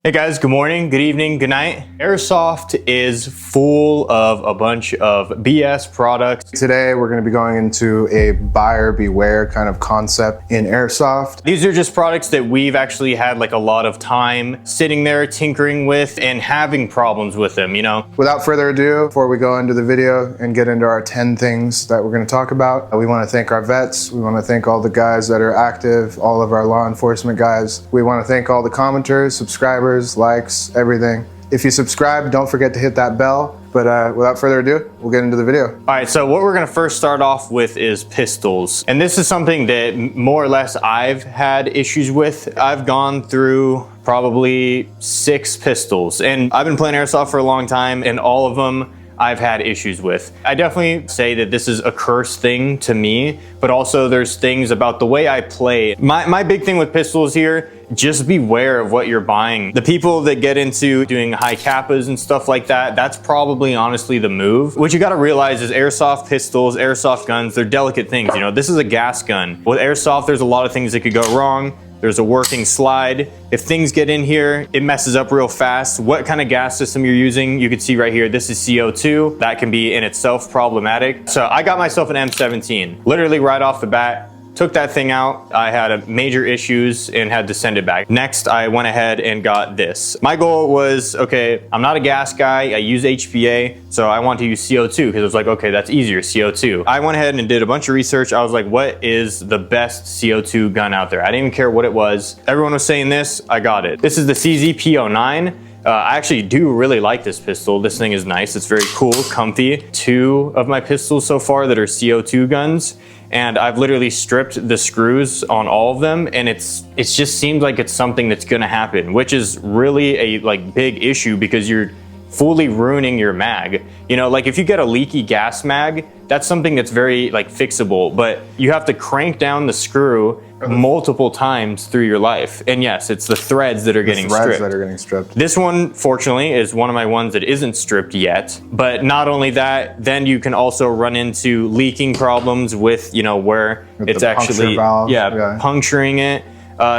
Hey guys, good morning, good evening, good night. Airsoft is full of a bunch of BS products. Today we're going to be going into a buyer beware kind of concept in Airsoft. These are just products that we've actually had like a lot of time sitting there tinkering with and having problems with them, you know? Without further ado, before we go into the video and get into our 10 things that we're going to talk about, we want to thank our vets. We want to thank all the guys that are active, all of our law enforcement guys. We want to thank all the commenters, subscribers, likes, everything. If you subscribe, don't forget to hit that bell. But without further ado, we'll get into the video. All right, so what we're gonna first start off with is pistols. And this is something that more or less I've had issues with. I've gone through probably 6 pistols, and I've been playing Airsoft for a long time, and all of them I've had issues with. I definitely say that this is a cursed thing to me, but also there's things about the way I play. My big thing with pistols here, just beware of what you're buying. The people that get into doing high kappas and stuff like that, that's probably honestly the move. What you gotta realize is Airsoft pistols, Airsoft guns, they're delicate things. You know, this is a gas gun. With Airsoft, there's a lot of things that could go wrong. There's a working slide. If things get in here, it messes up real fast. What kind of gas system you're using, you can see right here, this is CO2. That can be in itself problematic. So I got myself an M17, literally right off the bat. Took that thing out, I had major issues and had to send it back. Next, I went ahead and got this. My goal was, okay, I'm not a gas guy, I use HPA, so I want to use CO2 because it was like, okay, that's easier, CO2. I went ahead and did a bunch of research. I was like, what is the best CO2 gun out there? I didn't even care what it was. Everyone was saying this, I got it. This is the CZP09. I actually do really like this pistol. This thing is nice, it's very cool, comfy. 2 of my pistols so far that are CO2 guns, and I've literally stripped the screws on all of them, and it just seems like it's something that's gonna happen, which is really a big issue because you're fully ruining your mag. You know, like if you get a leaky gas mag, that's something that's very fixable, but you have to crank down the screw multiple times through your life. And yes, it's the threads that are getting stripped. This one, fortunately, is one of my ones that isn't stripped yet. But not only that, then you can also run into leaking problems with, you know, where it's actually puncturing it.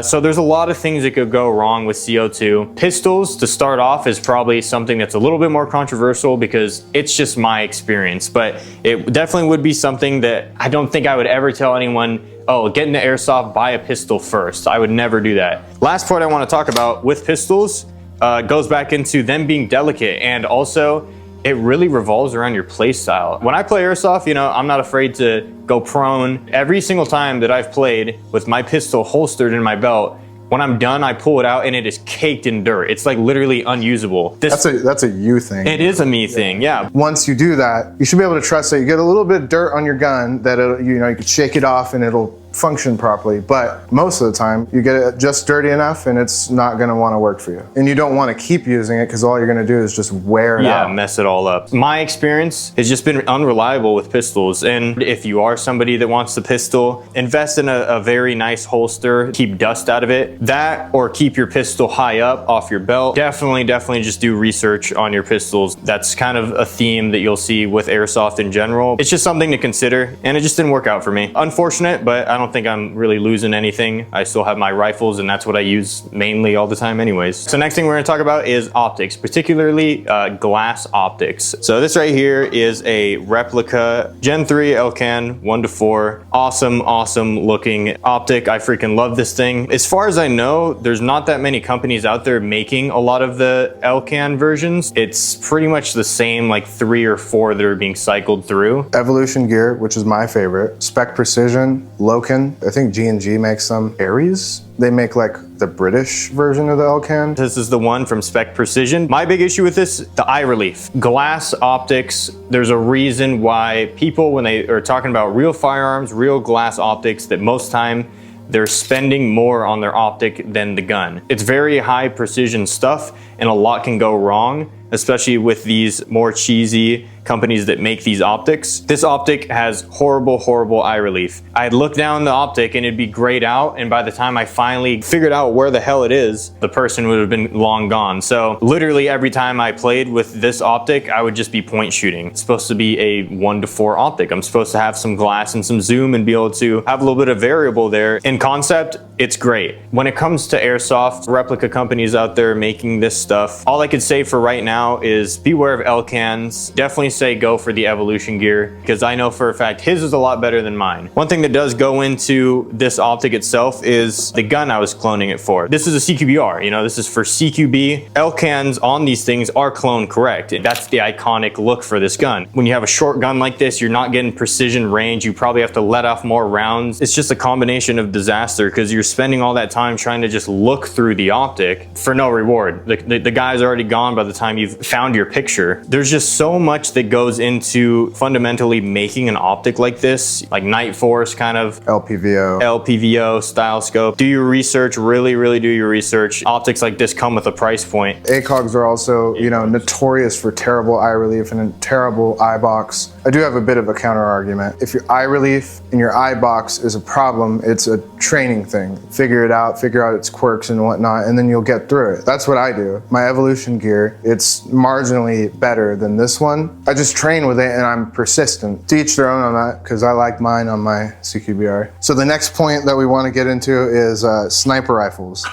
So there's a lot of things that could go wrong with CO2. Pistols, to start off, is probably something that's a little bit more controversial because it's just my experience, but it definitely would be something that I don't think I would ever tell anyone, oh, get into Airsoft, buy a pistol first. I would never do that. Last part I want to talk about with pistols goes back into them being delicate, and also it really revolves around your play style. When I play Airsoft, you know, I'm not afraid to go prone. Every single time that I've played with my pistol holstered in my belt, when I'm done, I pull it out and it is caked in dirt. It's like literally unusable. That's a you thing. It is a me thing, yeah. Once you do that, you should be able to trust that you get a little bit of dirt on your gun that you can shake it off and it'll function properly. But most of the time, you get it just dirty enough and it's not gonna wanna work for you. And you don't wanna keep using it because all you're gonna do is just wear it out. Yeah, mess it all up. My experience has just been unreliable with pistols. And if you are somebody that wants the pistol, invest in a very nice holster, keep dust out of it. That, or keep your pistol high up off your belt. Definitely just do research on your pistols. That's kind of a theme that you'll see with Airsoft in general. It's just something to consider, and it just didn't work out for me. Unfortunate, but I don't think I'm really losing anything. I still have my rifles, and that's what I use mainly all the time anyways. So next thing we're gonna talk about is optics, particularly glass optics. So this right here is a Replica Gen 3 LCAN 1-4. Awesome looking optic. I freaking love this thing. As far as I know, there's not that many companies out there making a lot of the LCAN versions. It's pretty much the same, like 3 or 4 that are being cycled through. Evolution Gear, which is my favorite. Spec Precision, Loken. I think G&G makes some. Aries. They make like the British version of the LCAN. This is the one from Spec Precision. My big issue with this, the eye relief. Glass optics, there's a reason why people, when they are talking about real firearms, real glass optics, that most time they're spending more on their optic than the gun. It's very high precision stuff, and a lot can go wrong, especially with these more cheesy companies that make these optics. This optic has horrible eye relief. I'd look down the optic and it'd be grayed out, and by the time I finally figured out where the hell it is, the person would have been long gone. So literally every time I played with this optic, I would just be point shooting. It's supposed to be a 1:4 optic. I'm supposed to have some glass and some zoom and be able to have a little bit of variable there. In concept, it's great. When it comes to airsoft, replica companies out there making this stuff, all I could say for right now is beware of L-cans. Definitely say go for the Evolution gear, because I know for a fact his is a lot better than mine. One thing that does go into this optic itself is the gun I was cloning it for. This is a CQBR, you know, this is for CQB. L-cans on these things are clone correct. That's the iconic look for this gun. When you have a short gun like this, you're not getting precision range. You probably have to let off more rounds. It's just a combination of disaster, because you're spending all that time trying to just look through the optic for no reward. The guy's already gone by the time you've found your picture. There's just so much that goes into fundamentally making an optic like this, like Night Force kind of LPVO style scope. Do your research, really do your research. Optics like this come with a price point. ACOGs are also, you know, notorious for terrible eye relief and a terrible eye box. I do have a bit of a counter argument. If your eye relief and your eye box is a problem, it's a training thing. Figure it out, figure out its quirks and whatnot, and then you'll get through it. That's what I do. My Evolution gear, it's marginally better than this one. I just train with it and I'm persistent. To each their own on that, because I like mine on my CQBR. So the next point that we want to get into is sniper rifles.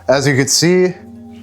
As you can see,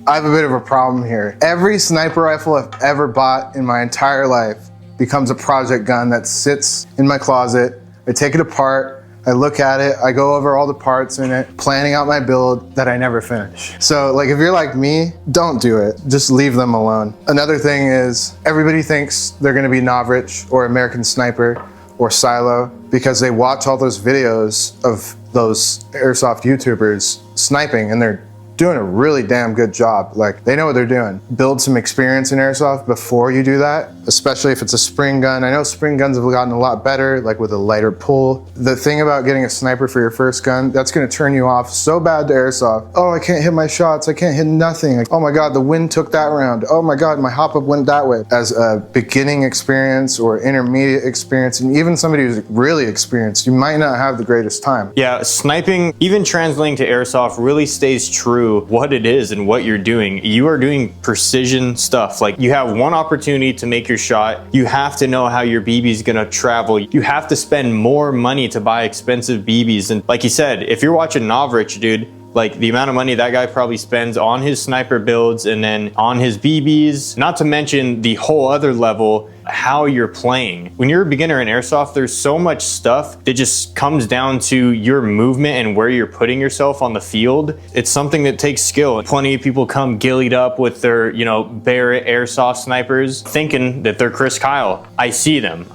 I have a bit of a problem here. Every sniper rifle I've ever bought in my entire life becomes a project gun that sits in my closet. I take it apart, I look at it, I go over all the parts in it, planning out my build that I never finish. So like if you're like me, don't do it. Just leave them alone. Another thing is everybody thinks they're gonna be Novrich or American Sniper or Silo because they watch all those videos of those airsoft YouTubers sniping, and they're doing a really damn good job. Like, they know what they're doing. Build some experience in airsoft before you do that, especially if it's a spring gun. I know spring guns have gotten a lot better, like with a lighter pull. The thing about getting a sniper for your first gun, that's gonna turn you off so bad to airsoft. Oh, I can't hit my shots, I can't hit nothing. Like, oh my God, the wind took that round. Oh my God, my hop up went that way. As a beginning experience or intermediate experience, and even somebody who's really experienced, you might not have the greatest time. Yeah, sniping, even translating to airsoft, really stays true what it is and what you're doing. You are doing precision stuff. Like, you have one opportunity to make your shot. You have to know how your BB is gonna travel. You have to spend more money to buy expensive BBs. And like you said, if you're watching Novrich, dude, like the amount of money that guy probably spends on his sniper builds and then on his BBs, not to mention the whole other level, how you're playing. When you're a beginner in airsoft, there's so much stuff that just comes down to your movement and where you're putting yourself on the field. It's something that takes skill. Plenty of people come gillied up with their, you know, Barrett airsoft snipers thinking that they're Chris Kyle. I see them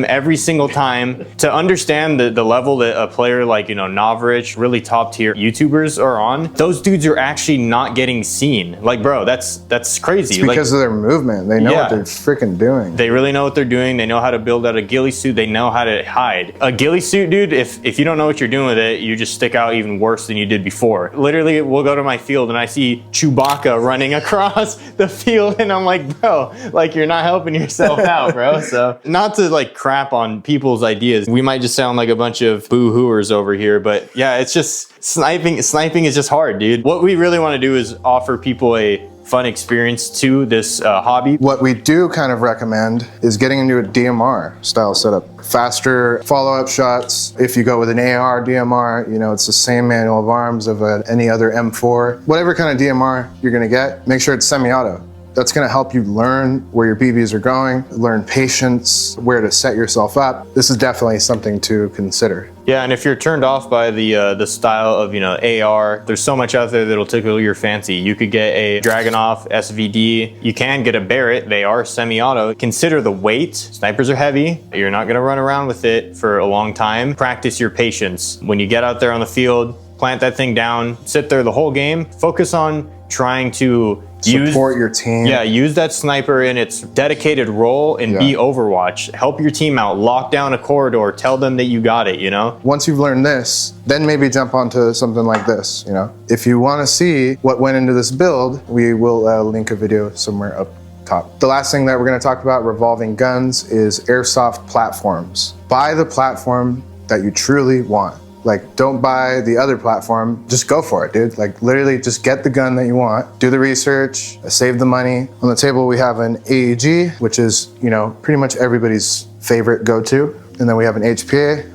every single time. To understand the level that a player like, you know, Novrich, really top tier YouTubers are on, those dudes are actually not getting seen. Like, bro, that's crazy. It's because of their movement. They know what they're freaking doing. They really know what they're doing. They know how to build out a ghillie suit. They know how to hide. A ghillie suit, dude, if you don't know what you're doing with it, you just stick out even worse than you did before. Literally, we'll go to my field and I see Chewbacca running across the field and I'm like, bro, like, you're not helping yourself out, bro. So not to like crap on people's ideas. We might just sound like a bunch of boo-hooers over here, but yeah, it's just sniping is just hard, dude. What we really want to do is offer people a fun experience to this hobby. What we do kind of recommend is getting into a DMR style setup. Faster follow-up shots. If you go with an AR DMR, you know, it's the same manual of arms of any other M4. Whatever kind of DMR you're gonna get, make sure it's semi-auto. That's gonna help you learn where your BBs are going, learn patience, where to set yourself up. This is definitely something to consider. Yeah, and if you're turned off by the style of, you know, AR, there's so much out there that'll tickle your fancy. You could get a Dragunov SVD. You can get a Barrett. They are semi-auto. Consider the weight. Snipers are heavy. You're not gonna run around with it for a long time. Practice your patience. When you get out there on the field, plant that thing down, sit there the whole game, focus on trying to support your team. Yeah, use that sniper in its dedicated role and be Overwatch. Help your team out, lock down a corridor, tell them that you got it, you know? Once you've learned this, then maybe jump onto something like this, you know? If you want to see what went into this build, we will link a video somewhere up top. The last thing that we're gonna talk about revolving guns is Airsoft Platforms. Buy the platform that you truly want. Like, don't buy the other platform, just go for it, dude. Like, literally just get the gun that you want, do the research, save the money. On the table, we have an AEG, which is, you know, pretty much everybody's favorite go-to. And then we have an HPA,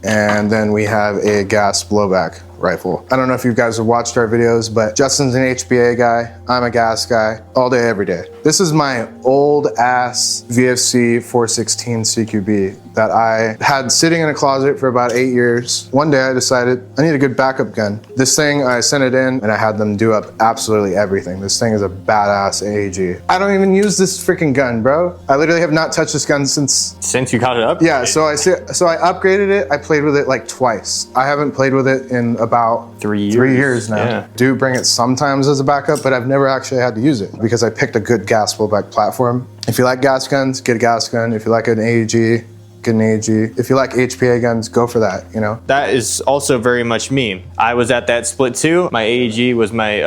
and then we have a gas blowback rifle. I don't know if you guys have watched our videos, but Justin's an HPA guy, I'm a gas guy, all day, every day. This is my old ass VFC 416 CQB that I had sitting in a closet for about 8 years. One day I decided I need a good backup gun. This thing, I sent it in and I had them do up absolutely everything. This thing is a badass AEG. I don't even use this freaking gun, bro. I literally have not touched this gun since you got it up? Yeah, so I upgraded it. I played with it like twice. I haven't played with it in about 3 years. 3 years now. Yeah. Do bring it sometimes as a backup, but I've never actually had to use it because I picked a good gas blowback platform. If you like gas guns, get a gas gun. If you like an AEG, get an AEG. If you like HPA guns, go for that, you know? That is also very much me. I was at that split too. My AEG was my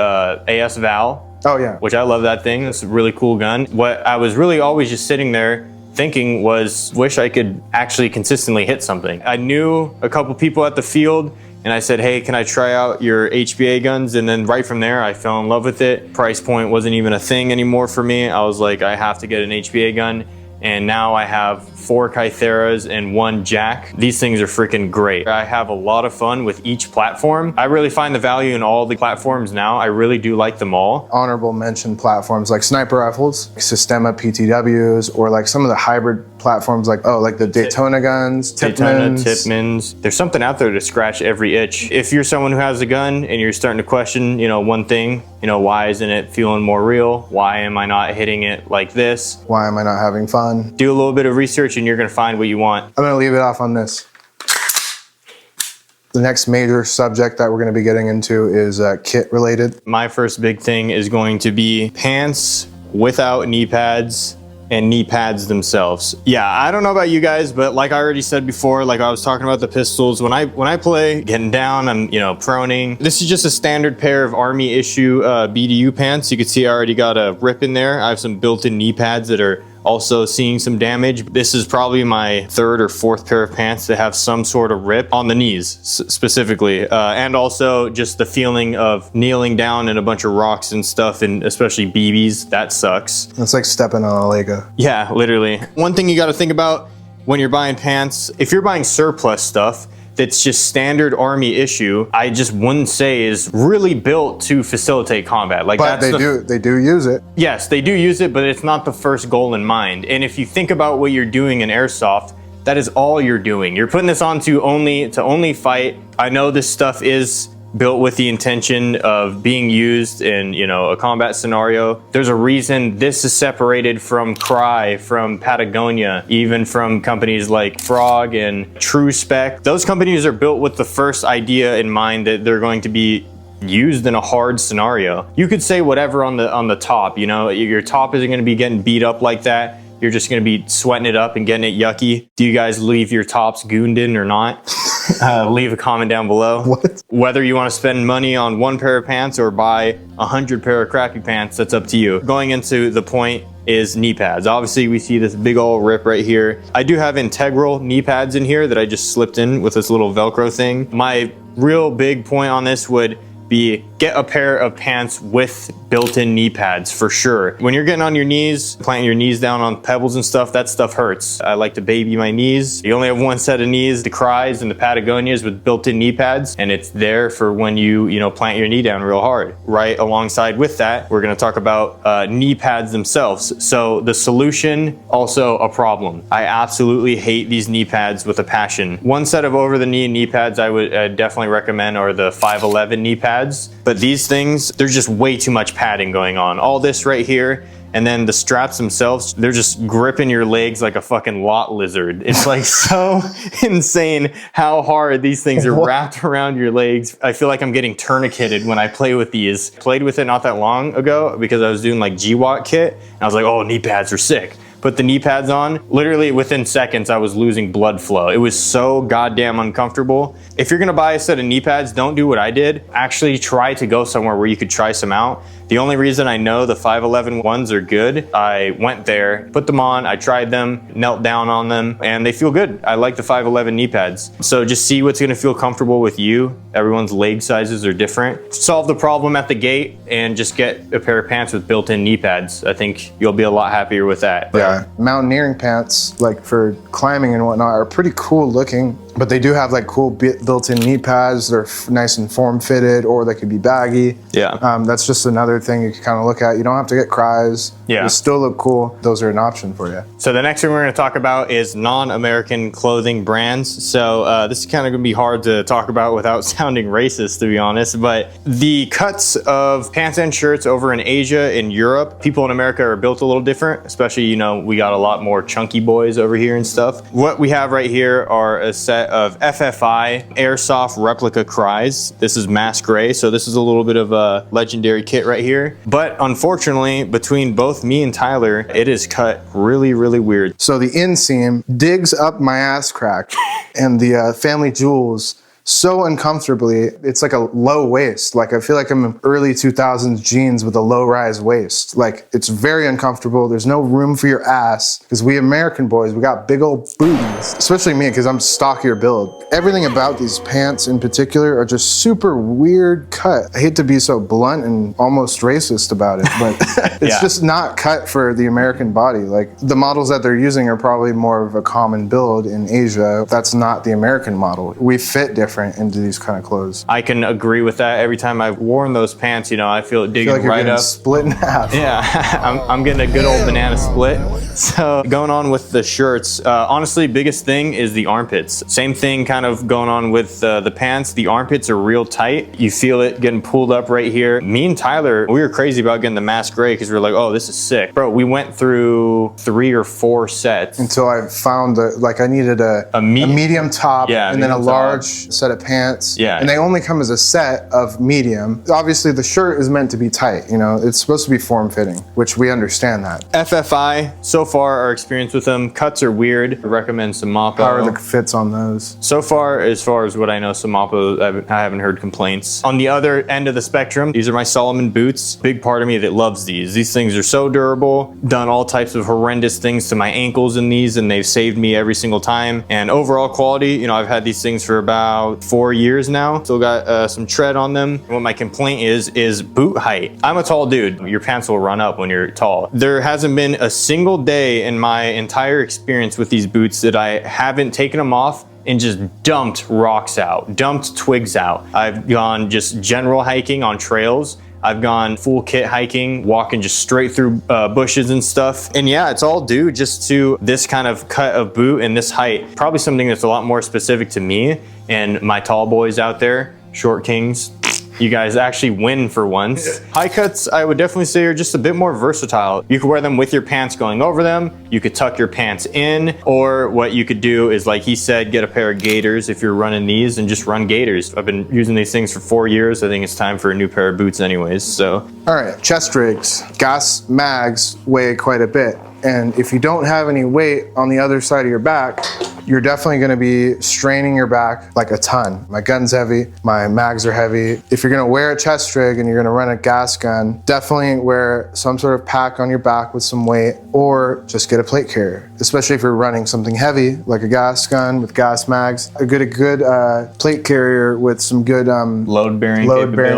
AS Val. Oh yeah. Which I love that thing. It's a really cool gun. What I was really always just sitting there thinking was, wish I could actually consistently hit something. I knew a couple people at the field and I said, hey, can I try out your HPA guns? And then right from there, I fell in love with it. Price point wasn't even a thing anymore for me. I was like, I have to get an HPA gun. And now I have 4 Kytheras and 1 Jack. These things are freaking great. I have a lot of fun with each platform. I really find the value in all the platforms now. I really do like them all. Honorable mention platforms like sniper rifles, Systema PTWs, or like some of the hybrid platforms like, like the Daytona guns, Tippmans. There's something out there to scratch every itch. If you're someone who has a gun and you're starting to question, you know, one thing, you know, why isn't it feeling more real? Why am I not hitting it like this? Why am I not having fun? Do a little bit of research and you're gonna find what you want. I'm gonna leave it off on this. The next major subject that we're gonna be getting into is kit related. My first big thing is going to be pants without knee pads and knee pads themselves. Yeah, I don't know about you guys, but like I already said before, like I was talking about the pistols, when I play getting down, I'm, you know, proning. This is just a standard pair of Army issue BDU pants. You can see I already got a rip in there. I have some built-in knee pads that are also seeing some damage. This is probably my 3rd or 4th pair of pants that have some sort of rip on the knees specifically. And also just the feeling of kneeling down in a bunch of rocks and stuff, and especially BBs, that sucks. It's like stepping on a Lego. Yeah, literally. One thing you gotta think about when you're buying pants, if you're buying surplus stuff, that's just standard Army issue, I just wouldn't say is really built to facilitate combat. Like, but they do use it. Yes, they do use it, but it's not the first goal in mind. And if you think about what you're doing in Airsoft, that is all you're doing. You're putting this on to only fight. I know this stuff is built with the intention of being used in, you know, a combat scenario. There's a reason this is separated from Cry, from Patagonia, even from companies like F.O.G and True Spec. Those companies are built with the first idea in mind that they're going to be used in a hard scenario. You could say whatever on the top, you know, your top isn't gonna be getting beat up like that. You're just gonna be sweating it up and getting it yucky. Do you guys leave your tops gooned in or not? Leave a comment down below. What? Whether you want to spend money on 1 pair of pants or buy 100 pair of crappy pants, that's up to you. Going into the point is knee pads. Obviously, we see this big old rip right here. I do have integral knee pads in here that I just slipped in with this little Velcro thing. My real big point on this would be get a pair of pants with built-in knee pads for sure. When you're getting on your knees, planting your knees down on pebbles and stuff, that stuff hurts. I like to baby my knees. You only have 1 set of knees, the Cries and the Patagonias with built-in knee pads, and it's there for when you plant your knee down real hard. Right alongside with that, we're gonna talk about knee pads themselves. So the solution, also a problem. I absolutely hate these knee pads with a passion. 1 set of over-the-knee knee pads I would definitely recommend are the 511 knee pads. But these things, there's just way too much padding going on. All this right here, and then the straps themselves, they're just gripping your legs like a fucking lot lizard. It's like so insane how hard these things are wrapped around your legs. I feel like I'm getting tourniqueted when I play with these. Played with it not that long ago because I was doing like GWOT kit, and I was like, oh, knee pads are sick. Put the knee pads on, literally within seconds I was losing blood flow. It was so goddamn uncomfortable. If you're gonna buy a set of knee pads, don't do what I did. Actually try to go somewhere where you could try some out, The only reason I know the 511 ones are good, I went there, put them on, I tried them, knelt down on them, and they feel good. I like the 511 knee pads. So just see what's gonna feel comfortable with you. Everyone's leg sizes are different. Solve the problem at the gate and just get a pair of pants with built-in knee pads. I think you'll be a lot happier with that. Yeah, mountaineering pants, like for climbing and whatnot, are pretty cool looking, but they do have like cool built-in knee pads. They're nice and form-fitted, or they could be baggy. Yeah. That's just another thing you can kind of look at. You don't have to get cries. Yeah. They still look cool. Those are an option for you. So the next thing we're going to talk about is non-American clothing brands. So this is kind of going to be hard to talk about without sounding racist, to be honest, but the cuts of pants and shirts over in Asia and Europe, people in America are built a little different, especially, you know, we got a lot more chunky boys over here and stuff. What we have right here are a set of FFI Airsoft Replica Cries. This is mass gray, so this is a little bit of a legendary kit right here. But unfortunately, between both me and Tyler, it is cut really, really weird. So the inseam digs up my ass crack, and the family jewels so uncomfortably. It's like a low waist. Like I feel like I'm in early 2000s jeans with a low rise waist. Like it's very uncomfortable. There's no room for your ass, because we American boys, we got big old booties, especially me, because I'm stockier build. Everything about these pants in particular are just super weird cut. I hate to be so blunt and almost racist about it, but it's just not cut for the American body. Like the models that they're using are probably more of a common build in Asia. That's not the American model. We fit different into these kind of clothes. I can agree with that. Every time I've worn those pants, you know, I feel it digging right up. Split in half. Yeah, I'm getting a good old banana split. So going on with the shirts, honestly, biggest thing is the armpits. Same thing kind of going on with the pants. The armpits are real tight. You feel it getting pulled up right here. Me and Tyler, we were crazy about getting the mass gray because we were like, oh, this is sick. Bro, we went through 3 or 4 sets. Until I found I needed a medium top, and then a large set of pants. Yeah. And they only come as a set of medium. Obviously the shirt is meant to be tight, you know, it's supposed to be form-fitting, which we understand that. FFI, so far our experience with them, cuts are weird. I recommend some Moppo. How are the fits on those? So far as what I know, some Moppo, I haven't heard complaints. On the other end of the spectrum, these are my Solomon boots. Big part of me that loves these. These things are so durable, done all types of horrendous things to my ankles in these, and they've saved me every single time. And overall quality, you know, I've had these things for about 4 years now. Still got some tread on them. What my complaint is boot height. I'm a tall dude. Your pants will run up when you're tall. There hasn't been a single day in my entire experience with these boots that I haven't taken them off and just dumped rocks out, dumped twigs out. I've gone just general hiking on trails. I've gone full kit hiking, walking just straight through bushes and stuff. And yeah, it's all due just to this kind of cut of boot and this height. Probably something that's a lot more specific to me and my tall boys out there, short kings. You guys actually win for once. High cuts, I would definitely say, are just a bit more versatile. You could wear them with your pants going over them. You could tuck your pants in, or what you could do is, like he said, get a pair of gaiters if you're running these and just run gaiters. I've been using these things for 4 years. I think it's time for a new pair of boots anyways, so. All right, Chestrigs. Gas mags weigh quite a bit. And if you don't have any weight on the other side of your back, you're definitely gonna be straining your back like a ton. My gun's heavy, my mags are heavy. If you're gonna wear a chest rig and you're gonna run a gas gun, definitely wear some sort of pack on your back with some weight, or just get a plate carrier. Especially if you're running something heavy, like a gas gun with gas mags. A good plate carrier with some good load-bearing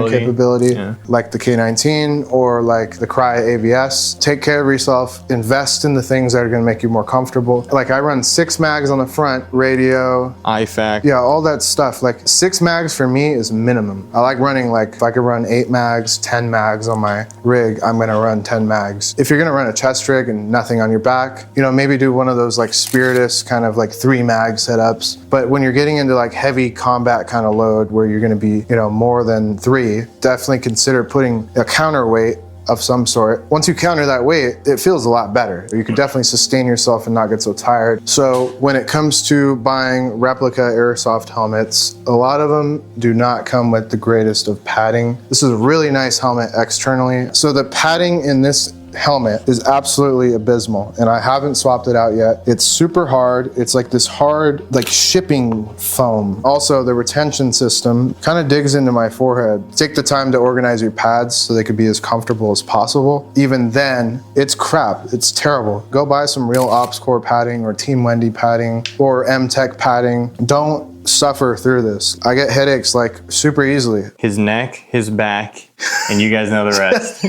capability, yeah. Like the K19 or like the Crye ABS. Take care of yourself, invest in the things that are gonna make you more comfortable. Like I run 6 mags on the front, radio, IFAC. Yeah, all that stuff. Like 6 mags for me is minimum. I like running, like if I could run 8 mags, 10 mags on my rig, I'm gonna run 10 mags. If you're gonna run a chest rig and nothing on your back, you know, maybe do one of those like Spiritus kind of like 3 mag setups. But when you're getting into like heavy combat kind of load where you're gonna be, you know, more than 3, definitely consider putting a counterweight of some sort. Once you counter that weight, it feels a lot better. You can definitely sustain yourself and not get so tired. So when it comes to buying replica airsoft helmets, a lot of them do not come with the greatest of padding. This is a really nice helmet externally. So the padding in this helmet is absolutely abysmal, and I haven't swapped it out yet. It's super hard. It's like this hard, like shipping foam. Also, the retention system kind of digs into my forehead. Take the time to organize your pads so they could be as comfortable as possible. Even then, it's crap. It's terrible. Go buy some real Ops Core padding or Team Wendy padding or M-Tech padding. Don't suffer through this. I get headaches like super easily. His neck, his back, and you guys know the rest.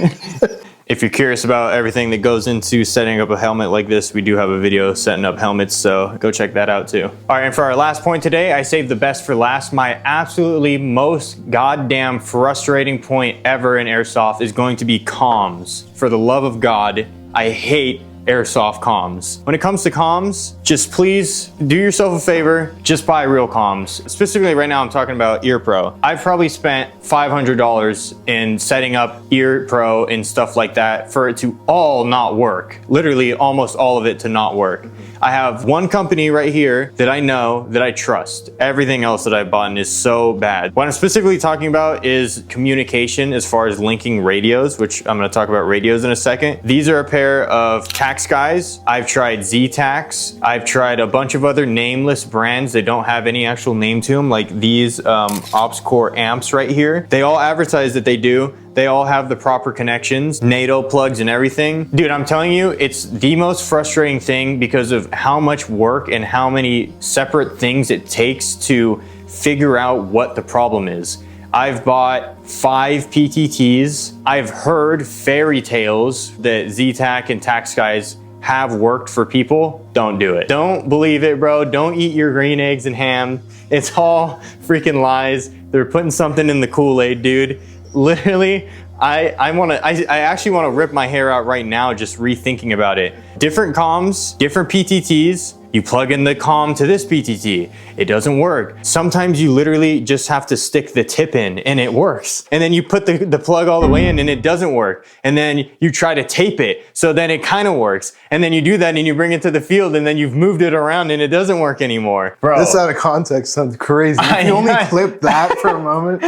If you're curious about everything that goes into setting up a helmet like this, we do have a video setting up helmets, so go check that out too. All right, and for our last point today, I saved the best for last. My absolutely most goddamn frustrating point ever in Airsoft is going to be comms. For the love of God, I hate Airsoft comms. When it comes to comms, just please do yourself a favor, just buy real comms. Specifically right now, I'm talking about Earpro. I've probably spent $500 in setting up Earpro and stuff like that for it to all not work. Literally almost all of it to not work. I have one company right here that I know, that I trust. Everything else that I've bought is so bad. What I'm specifically talking about is communication as far as linking radios, which I'm gonna talk about radios in a second. These are a pair of Tax Guys. I've tried Z-Tax. I've tried a bunch of other nameless brands that don't have any actual name to them, like these Ops Core amps right here. They all advertise that they do. They all have the proper connections, NATO plugs and everything. Dude, I'm telling you, it's the most frustrating thing because of how much work and how many separate things it takes to figure out what the problem is. I've bought 5 PTTs. I've heard fairy tales that Z-Tac and Tax Guys have worked for people. Don't do it. Don't believe it, bro. Don't eat your green eggs and ham. It's all freaking lies. They're putting something in the Kool-Aid, dude. Literally, I actually want to rip my hair out right now just rethinking about it. Different comms, different PTTs. You plug in the comm to this PTT, it doesn't work. Sometimes you literally just have to stick the tip in and it works. And then you put the plug all the way in and it doesn't work. And then you try to tape it, so then it kind of works. And then you do that and you bring it to the field and then you've moved it around and it doesn't work anymore. Bro. This out of context sounds crazy. If you only clip that for a moment.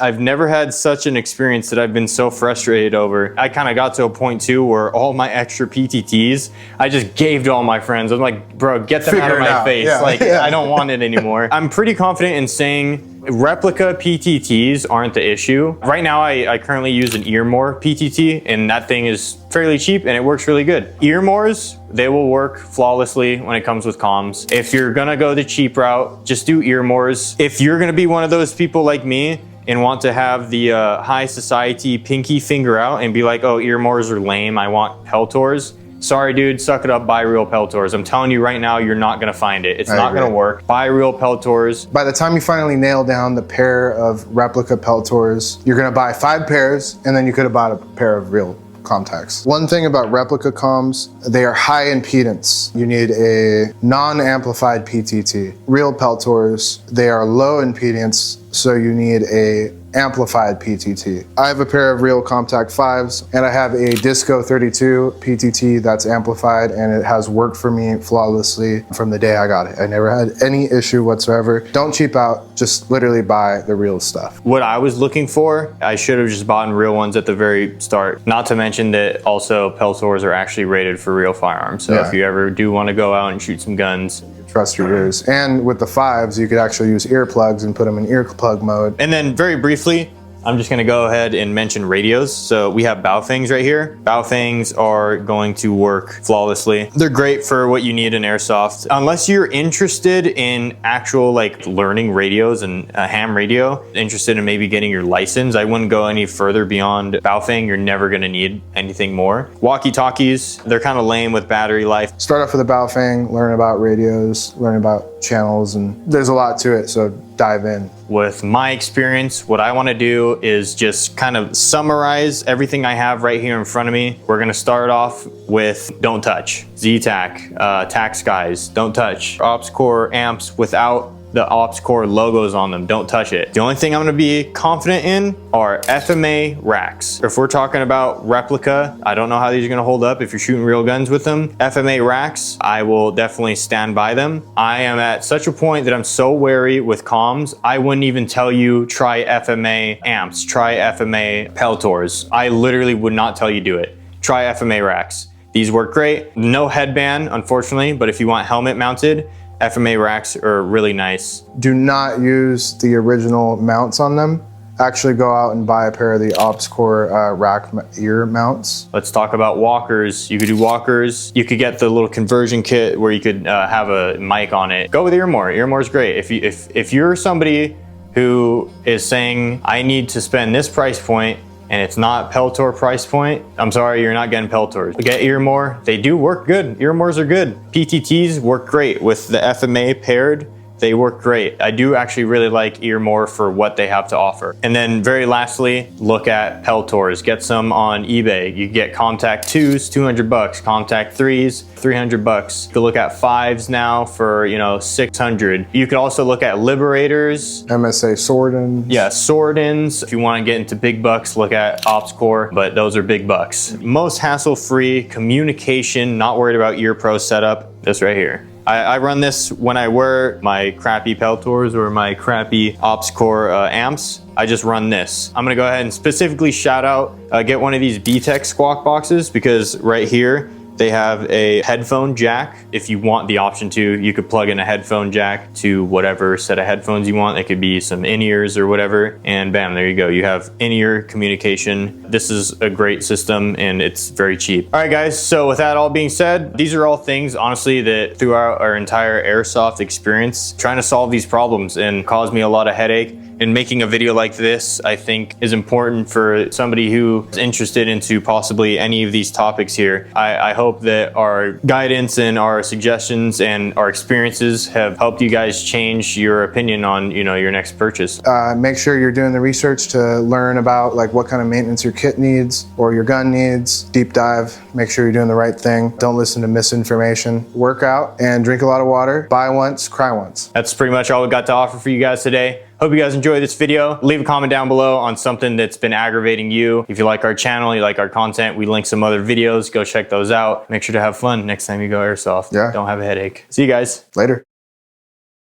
I've never had such an experience that I've been so frustrated over. I kind of got to a point too where all my extra PTTs, I just gave to all my friends. I'm like, bro, get them out of my face. Yeah. Like, I don't want it anymore. I'm pretty confident in saying replica PTTs aren't the issue. Right now, I currently use an Earmore PTT, and that thing is fairly cheap and it works really good. Earmores, they will work flawlessly when it comes with comms. If you're gonna go the cheap route, just do Earmores. If you're gonna be one of those people like me and want to have the high society pinky finger out and be like, oh, Earmores are lame, I want Peltors. Sorry, dude, suck it up, buy real Peltors. I'm telling you right now, you're not gonna find it. It's not gonna work. Buy real Peltors. By the time you finally nail down the pair of replica Peltors, you're gonna buy 5 pairs, and then you could have bought a pair of real contacts. One thing about replica comms, they are high impedance. You need a non-amplified PTT. Real Peltors, they are low impedance, so you need a amplified PTT. I have a pair of real Compact 5s and I have a Disco 32 PTT that's amplified, and it has worked for me flawlessly from the day I got it. I never had any issue whatsoever. Don't cheap out, just literally buy the real stuff. What I was looking for, I should have just bought real ones at the very start. Not to mention that also Peltors are actually rated for real firearms. So if you ever do want to go out and shoot some guns, trust your ears. And with the 5s, you could actually use earplugs and put them in earplug mode. And then very briefly, I'm just gonna go ahead and mention radios. So we have Baofangs right here. Baofangs are going to work flawlessly. They're great for what you need in Airsoft. Unless you're interested in actual like learning radios and a ham radio, interested in maybe getting your license, I wouldn't go any further beyond Baofang. You're never gonna need anything more. Walkie-talkies, they're kind of lame with battery life. Start off with a Baofang, learn about radios, learn about channels, and there's a lot to it, so dive in. With my experience, what I want to do is just kind of summarize everything I have right here in front of me. We're going to start off with don't touch. Z-Tac, Tax Guys, don't touch. Ops Core amps without the Ops Core logos on them, don't touch it. The only thing I'm gonna be confident in are FMA racks. If we're talking about replica, I don't know how these are gonna hold up if you're shooting real guns with them. FMA racks, I will definitely stand by them. I am at such a point that I'm so wary with comms, I wouldn't even tell you try FMA amps, try FMA Peltors. I literally would not tell you do it. try FMA racks. These work great. No headband, unfortunately, but if you want helmet mounted, FMA racks are really nice. Do not use the original mounts on them. Actually go out and buy a pair of the OpsCore rack ear mounts. Let's talk about walkers. You could do walkers. You could get the little conversion kit where you could have a mic on it. Go with Earmor. Earmor's great. If you're somebody who is saying, I need to spend this price point and it's not Peltor price point, I'm sorry, you're not getting Peltors. Get Earmor. They do work good. Earmors are good. PTTs work great with the FMA paired. They work great. I do actually really like Earmor for what they have to offer. And then very lastly, look at Peltors. Get some on eBay. You get Contact 2s, 200 bucks. Contact 3s, 300 bucks. You can look at 5s now for, 600. You could also look at Liberators. MSA Swordens. Yeah, Swordens. If you want to get into big bucks, look at OpsCore, but those are big bucks. Most hassle-free communication, not worried about Earpro setup, this right here. I run this when I wear my crappy Peltors or my crappy OpsCore amps. I just run this. I'm gonna go ahead and specifically shout out, get one of these B-Tech squawk boxes, because right here, they have a headphone jack. If you want the option to, you could plug in a headphone jack to whatever set of headphones you want. It could be some in-ears or whatever, and bam, there you go. You have in-ear communication. This is a great system and it's very cheap. All right, guys, so with that all being said, these are all things, honestly, that throughout our entire Airsoft experience, trying to solve these problems and caused me a lot of headache. And making a video like this, I think, is important for somebody who is interested into possibly any of these topics here. I hope that our guidance and our suggestions and our experiences have helped you guys change your opinion on, your next purchase. Make sure you're doing the research to learn about like what kind of maintenance your kit needs or your gun needs. Deep dive, make sure you're doing the right thing. Don't listen to misinformation. Work out and drink a lot of water. Buy once, cry once. That's pretty much all we got to offer for you guys today. Hope you guys enjoyed this video. Leave a comment down below on something that's been aggravating you. If you like our channel, you like our content, we link some other videos. Go check those out. Make sure to have fun next time you go airsoft. Yeah. Don't have a headache. See you guys. Later.